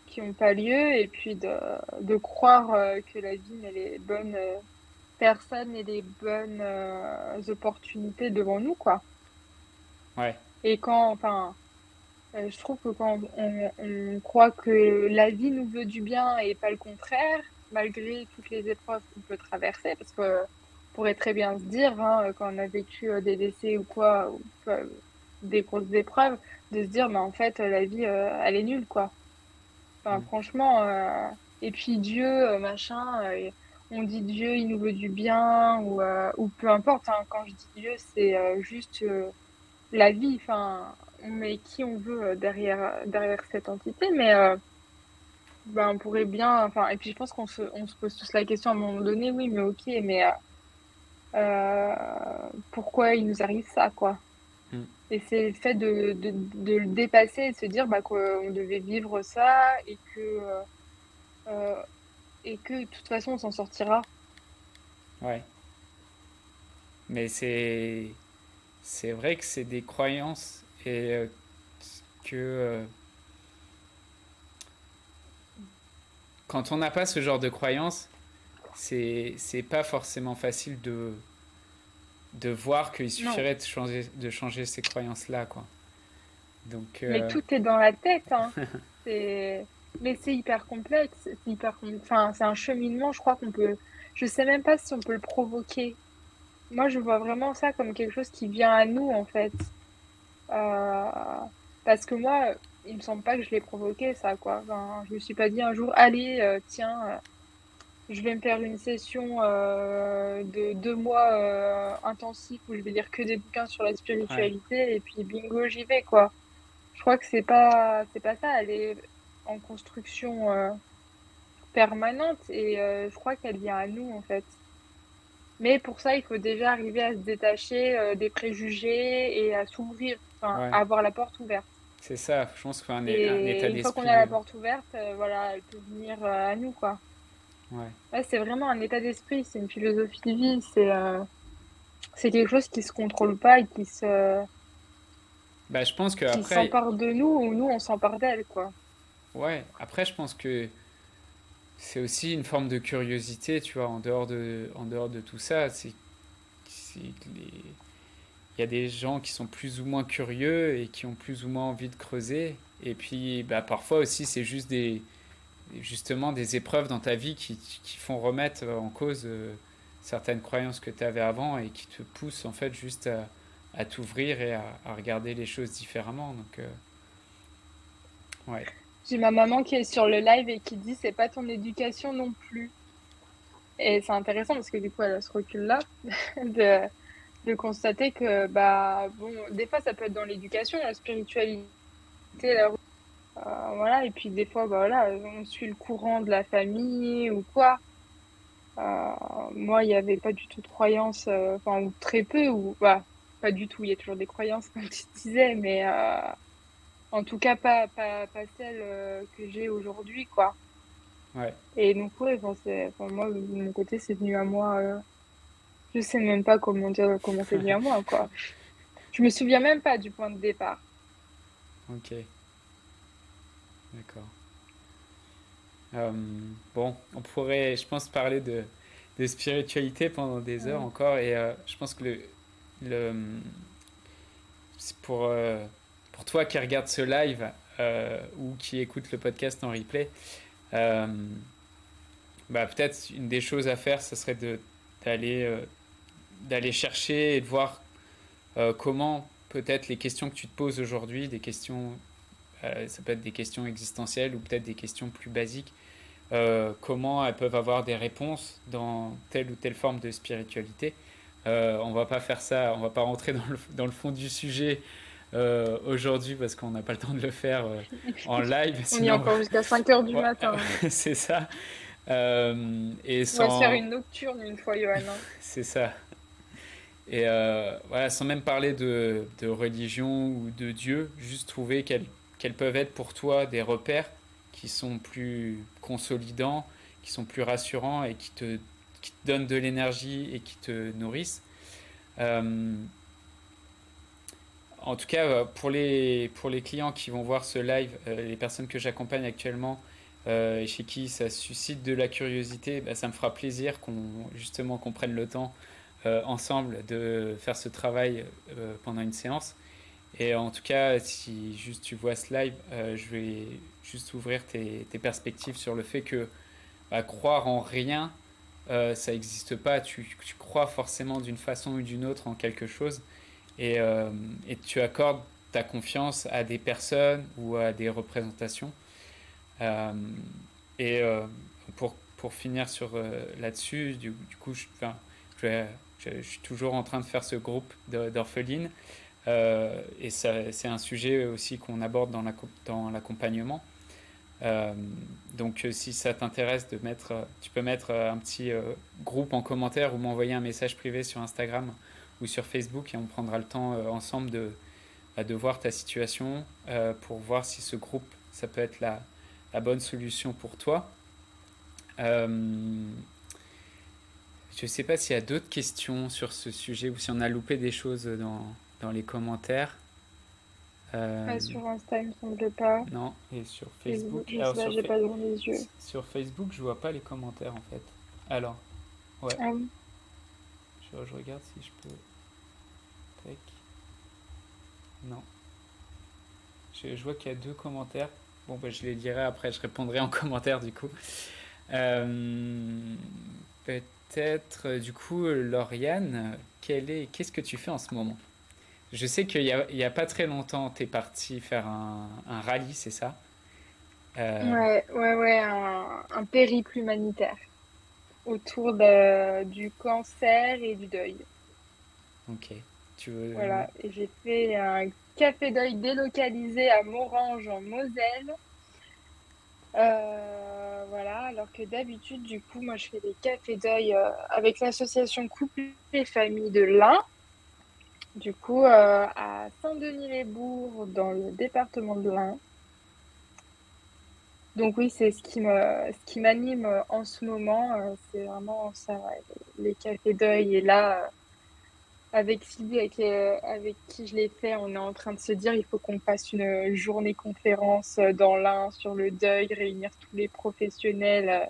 qui n'ont pas lieu et puis de croire que la vie met les bonnes personnes et les bonnes opportunités devant nous, quoi. Ouais, Et quand, enfin, je trouve que quand on croit que la vie nous veut du bien et pas le contraire, malgré toutes les épreuves qu'on peut traverser, parce que on pourrait très bien se dire, hein, quand on a vécu des décès ou quoi, ou des grosses épreuves, de se dire, mais en fait, la vie, elle est nulle, quoi. Enfin, mm, franchement, et puis Dieu, machin, on dit Dieu, il nous veut du bien, ou peu importe, hein, quand je dis Dieu, c'est juste la vie, enfin, on met qui on veut derrière cette entité, mais ben, on pourrait bien, enfin, et puis je pense on se pose tous la question à un moment donné, oui, mais ok, mais pourquoi il nous arrive ça, quoi? mm, Et c'est le fait de le dépasser et de se dire bah, qu'on devait vivre ça euh, et que de toute façon on s'en sortira. ouais. Mais c'est vrai que c'est des croyances et que quand on n'a pas ce genre de croyances, c'est pas forcément facile de voir qu'il Non, suffirait de changer ces croyances-là, quoi. Donc, mais tout est dans la tête, hein. C'est, mais c'est hyper complexe, enfin, c'est un cheminement, je crois qu'on peut, je sais même pas si on peut le provoquer. Moi, je vois vraiment ça comme quelque chose qui vient à nous, en fait. Euh, Parce que moi, il me semble pas que je l'ai provoqué, ça, quoi. Enfin, je me suis pas dit un jour, allez, tiens, je vais me faire une session de 2 mois intensif où je vais lire que des bouquins sur la ouais, spiritualité et puis bingo, j'y vais, quoi. Je crois que c'est pas ça. Elle est en construction permanente et je crois qu'elle vient à nous, en fait. Mais pour ça, il faut déjà arriver à se détacher des préjugés et à s'ouvrir, enfin, ouais. à avoir la porte ouverte. C'est ça, je pense un Et état une fois qu'on a d'esprit. la porte ouverte, voilà, elle peut venir à nous, quoi. Ouais. Ouais, c'est vraiment un état d'esprit, c'est une philosophie de vie, c'est quelque chose qui se contrôle pas et Bah, je pense qui qu'après, s'empare de nous ou nous on s'empare d'elle, quoi. ouais, après, je pense que c'est aussi une forme de curiosité, tu vois, en dehors de tout ça. Il y a des gens qui sont plus ou moins curieux et qui ont plus ou moins envie de creuser. Et puis, bah, parfois aussi, c'est juste justement des épreuves dans ta vie qui font remettre en cause certaines croyances que tu avais avant et qui te poussent en fait juste à t'ouvrir et à regarder les choses différemment. Donc, ouais. J'ai ma maman qui est sur le live et qui dit c'est pas ton éducation non plus. Et c'est intéressant parce que du coup, elle a ce recul-là de, de constater que, bah, bon, des fois, ça peut être dans l'éducation, la spiritualité, voilà, et puis des fois, bah, voilà, on suit le courant de la famille ou quoi. Euh, Moi, il n'y avait pas du tout de croyances, enfin, ou très peu, ou bah, pas du tout, il y a toujours des croyances, comme tu disais, mais en tout cas, pas celles que j'ai aujourd'hui, quoi. Ouais. Et donc, ouais, enfin, enfin, moi, de mon côté, c'est venu à moi. Je sais même pas comment dire comment c'est venu à moi, quoi. Je me souviens même pas du point de départ. Ok, d'accord. Euh, bon, on pourrait, je pense, parler de spiritualité pendant des heures Mm. encore, et je pense que le, c'est pour toi qui regarde ce live ou qui écoute le podcast en replay, euh, bah, peut-être une des choses à faire, ce serait d'aller d'aller chercher et de voir comment peut-être les questions que tu te poses aujourd'hui, des questions, ça peut être des questions existentielles ou peut-être des questions plus basiques, comment elles peuvent avoir des réponses dans telle ou telle forme de spiritualité. On va pas faire ça, on va pas rentrer dans le fond du sujet aujourd'hui parce qu'on n'a pas le temps de le faire en live, On y est sinon encore jusqu'à 5 heures du ouais, matin. c'est ça. Et On va se faire sans, une nocturne une fois, Johanna. c'est ça. Et voilà, sans même parler de religion ou de Dieu, juste trouver quels peuvent être pour toi des repères qui sont plus consolidants, qui sont plus rassurants et qui te donnent de l'énergie et qui te nourrissent. Euh, En tout cas, pour les clients qui vont voir ce live, les personnes que j'accompagne actuellement et chez qui ça suscite de la curiosité, bah, ça me fera plaisir qu'on prenne le temps ensemble de faire ce travail pendant une séance. Et en tout cas, si juste tu vois ce live, je vais juste ouvrir tes perspectives sur le fait que bah, croire en rien, ça n'existe pas. Tu crois forcément d'une façon ou d'une autre en quelque chose et tu accordes ta confiance à des personnes ou à des représentations. Euh, et pour finir là-dessus, du coup, enfin, je, je suis toujours en train de faire ce groupe d'orphelines. Et c'est un sujet aussi qu'on aborde dans l'accompagnement. Euh, donc si ça t'intéresse de mettre, tu peux mettre un petit groupe en commentaire ou m'envoyer un message privé sur Instagram ou sur Facebook et on prendra le temps ensemble de voir ta situation pour voir si ce groupe, ça peut être la bonne solution pour toi. Euh, je ne sais pas s'il y a d'autres questions sur ce sujet ou si on a loupé des choses dans les commentaires. Euh, Sur Insta, il me semble pas. non, et sur Facebook, Facebook. je sais Alors pas, j'ai pas devant les yeux. sur Facebook, je vois pas les commentaires en fait. Alors, ouais, Ah oui. je regarde si je peux. Tac. Non. Je vois qu'il y a deux commentaires. Bon, bah, je les lirai après, je répondrai en commentaire du coup. Euh, peut-être, du coup, Lauriane, qu'est-ce que tu fais en ce moment? Je sais il y a pas très longtemps, tu es parti faire un rallye, c'est ça? Euh, Ouais, un périple humanitaire autour du cancer et du deuil. ok. Tu veux... Voilà, et j'ai fait un café deuil délocalisé à Morange en Moselle. Voilà, alors que d'habitude, du coup, moi, je fais des cafés deuil avec l'association Couple et Famille de l'Ain, du coup, à Saint-Denis-les-Bourgs, dans le département de l'Ain. Donc oui, c'est ce qui m'anime en ce moment, c'est vraiment ça, ouais, les cafés deuil. Et là, avec Sylvie, avec qui je l'ai fait, on est en train de se dire, il faut qu'on fasse une journée conférence dans l'Ain sur le deuil, réunir tous les professionnels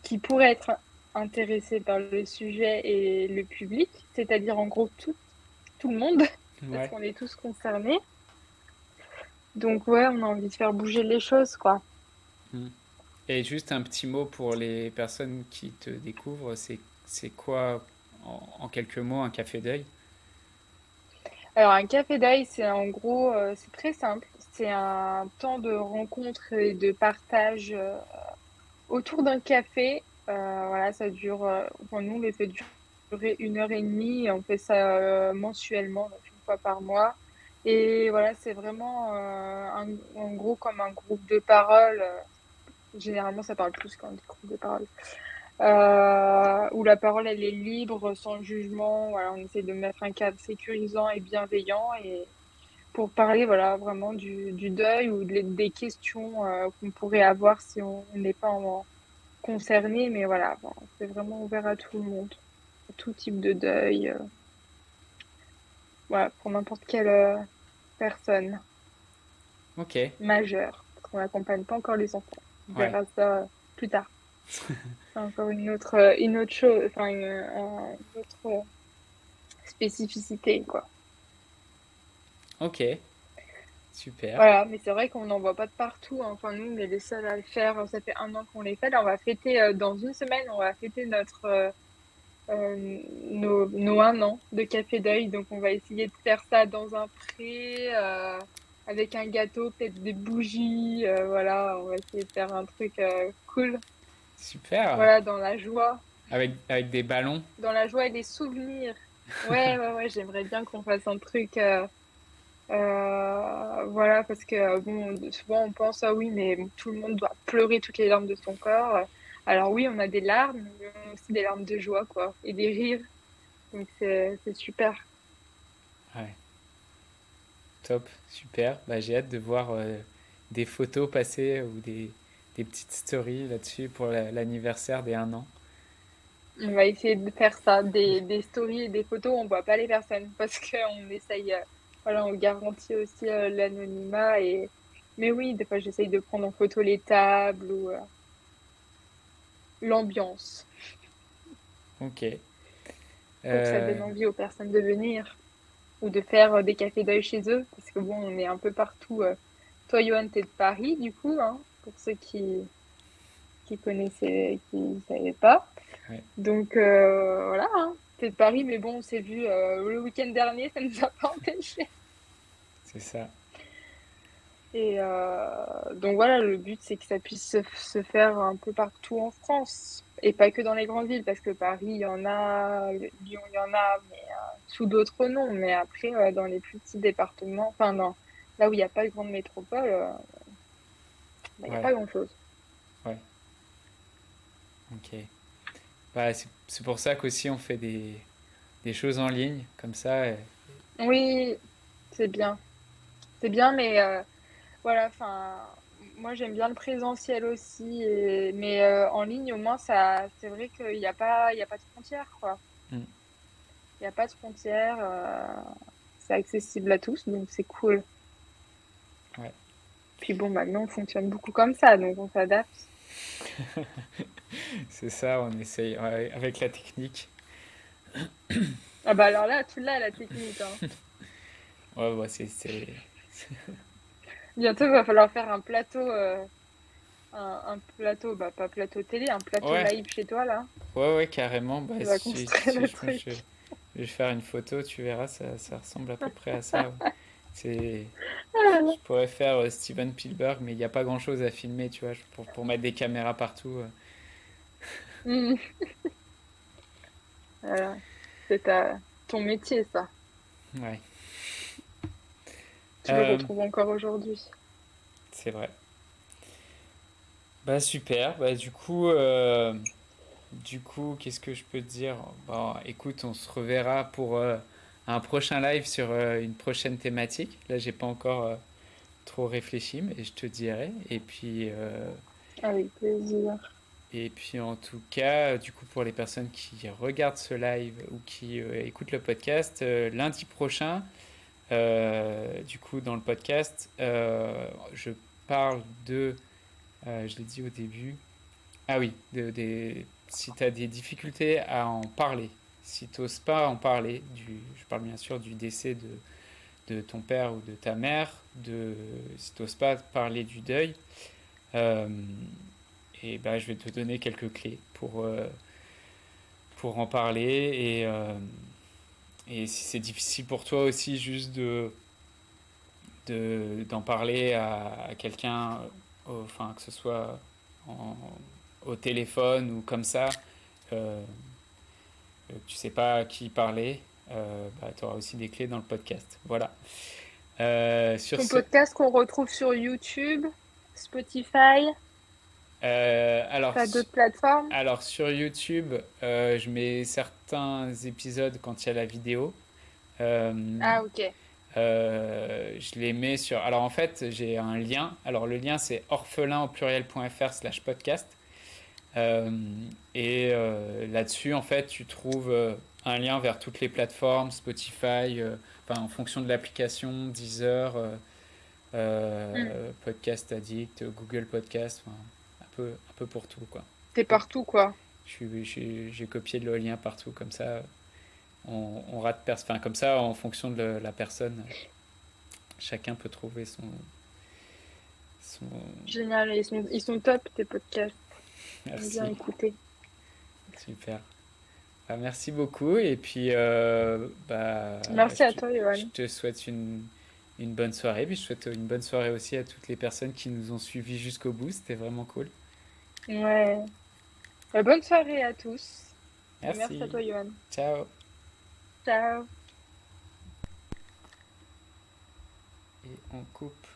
qui pourraient être intéressés par le sujet et le public, c'est-à-dire en gros tout le monde, parce Ouais. qu'on est tous concernés. Donc ouais, on a envie de faire bouger les choses, quoi. Hmm. Et juste un petit mot pour les personnes qui te découvrent, c'est quoi, en quelques mots, un café deuil? Alors, un café d'ail, c'est en gros, c'est très simple. C'est un temps de rencontre et de partage autour d'un café. Voilà, ça dure, enfin, nous, on le fait durer 1 heure et demie. Et on fait ça mensuellement, donc une fois par mois. Et voilà, c'est vraiment en gros comme un groupe de parole. Généralement, ça parle plus qu'un groupe de parole. Où la parole, elle est libre, sans jugement. Voilà, on essaie de mettre un cadre sécurisant et bienveillant et pour parler, voilà, vraiment du deuil ou des questions qu'on pourrait avoir si on n'est pas concerné. Mais voilà, bon, c'est vraiment ouvert à tout le monde, à tout type de deuil. Voilà, pour n'importe quelle personne Ok, majeure. Parce qu'on n'accompagne pas encore les enfants. On ouais, verra ça plus tard. C'est encore une autre chose, enfin, une autre spécificité, quoi. ok, super. Voilà, mais c'est vrai qu'on n'en voit pas de partout, hein. Enfin, nous, on est les seuls à le faire. Ça fait 1 an qu'on les fait. Là, on va fêter, dans une semaine, on va fêter nos 1 an de Café Deuil. Donc, on va essayer de faire ça dans un pré, avec un gâteau, peut-être des bougies. Voilà, on va essayer de faire un truc cool. Super. Voilà, dans la joie. Avec des ballons. Dans la joie et les souvenirs. Ouais, ouais, ouais, j'aimerais bien qu'on fasse un truc. Voilà, parce que bon, souvent on pense, ah oui, mais tout le monde doit pleurer toutes les larmes de son corps. Alors oui, on a des larmes, mais on a aussi des larmes de joie, quoi, et des rires. Donc c'est super. Ouais, top, super. Bah, j'ai hâte de voir des photos passer ou des petites stories là-dessus pour l'anniversaire des 1 an. On va essayer de faire ça, des stories et des photos, on voit pas les personnes parce qu'on essaye, voilà, on garantit aussi l'anonymat mais oui, des fois j'essaye de prendre en photo les tables ou l'ambiance Ok. pour que ça Euh, donne envie aux personnes de venir. Ou de faire des cafés d'œil chez eux, parce que bon, on est un peu partout. Toi, Johan, t'es de Paris, du coup, hein, pour ceux qui connaissaient, qui ne savaient pas. ouais, Donc voilà, hein, t'es de Paris, mais bon, on s'est vu le week-end dernier, ça ne nous a pas empêché. c'est ça. Et donc voilà, le but, c'est que ça puisse se faire un peu partout en France. Et pas que dans les grandes villes, parce que Paris, il y en a, Lyon, il y en a, mais sous d'autres noms. Mais après, dans les plus petits départements, enfin, là où il n'y a pas de grande métropole, bah, il n'y a Ouais, pas grand-chose. ouais, ok. Bah, c'est pour ça qu'aussi on fait des choses en ligne, comme ça. Oui, c'est bien. C'est bien, mais voilà, enfin, moi j'aime bien le présentiel aussi, mais en ligne, au moins, c'est vrai qu'il y a pas de frontières, quoi. Hmm, Il n'y a pas de frontières, c'est accessible à tous, donc c'est cool. ouais, Puis bon, maintenant, on fonctionne beaucoup comme ça, donc on s'adapte. c'est ça, on essaye ouais, avec la technique. Ah bah alors là, tu l'as, la technique, hein. Ouais, ouais, Bientôt, il va falloir faire un plateau, un plateau, bah pas plateau télé, un plateau Ouais, live chez toi, là. ouais, ouais, carrément. Bah, Tu vas si, construire si le je, je truc. vais faire une photo, tu verras, ça ressemble à peu près à ça. Ouais. C'est, Ah là là. je pourrais faire Steven Spielberg, mais il n'y a pas grand-chose à filmer, tu vois, pour mettre des caméras partout. Mhm. Voilà. C'est ton métier, ça. Ouais. Tu le Euh, retrouves encore aujourd'hui. c'est vrai. Bah super. Bah du coup, qu'est-ce que je peux te dire? Bon, écoute, on se reverra pour un prochain live sur une prochaine thématique. Là, j'ai pas encore trop réfléchi, mais je te dirai. Avec plaisir. Et puis en tout cas, du coup, pour les personnes qui regardent ce live ou qui écoutent le podcast, lundi prochain, du coup, dans le podcast, je parle je l'ai dit au début, ah oui, si tu as des difficultés à en parler, si tu n'oses pas en parler, je parle bien sûr du décès de ton père ou de ta mère, si tu n'oses pas parler du deuil, et ben, je vais te donner quelques clés pour en parler et si c'est difficile pour toi aussi juste d'en parler à quelqu'un, enfin que ce soit en- au téléphone ou comme ça, euh, tu sais pas à qui parler, bah, tu auras aussi des clés dans le podcast. Voilà. Sur Ton ce, podcast qu'on retrouve sur YouTube, Spotify, euh, alors, t'as d'autres plateformes? alors sur YouTube, je mets certains épisodes quand il y a la vidéo. Euh, Ah, ok. je les mets sur. Alors en fait, j'ai un lien. Alors le lien c'est orphelin au pluriel.fr/podcast. Euh, là-dessus, en fait, tu trouves un lien vers toutes les plateformes, Spotify, enfin, en fonction de l'application, Deezer, Hmm. Podcast Addict, Google Podcast, enfin, un peu pour tout, quoi. T'es partout, quoi. J'ai copié le lien partout, comme ça, on rate enfin, comme ça, en fonction de la personne, chacun peut trouver son... Génial, ils sont top, tes podcasts. J'aime bien Merci, écouter. super. Bah, merci beaucoup et puis bah, Merci à toi, je Johan. te souhaite une bonne soirée. Puis je souhaite une bonne soirée aussi à toutes les personnes qui nous ont suivis jusqu'au bout. C'était vraiment cool. Ouais. Bonne soirée à tous. Et merci à Merci. toi, Johan. Ciao. Ciao. Et on coupe.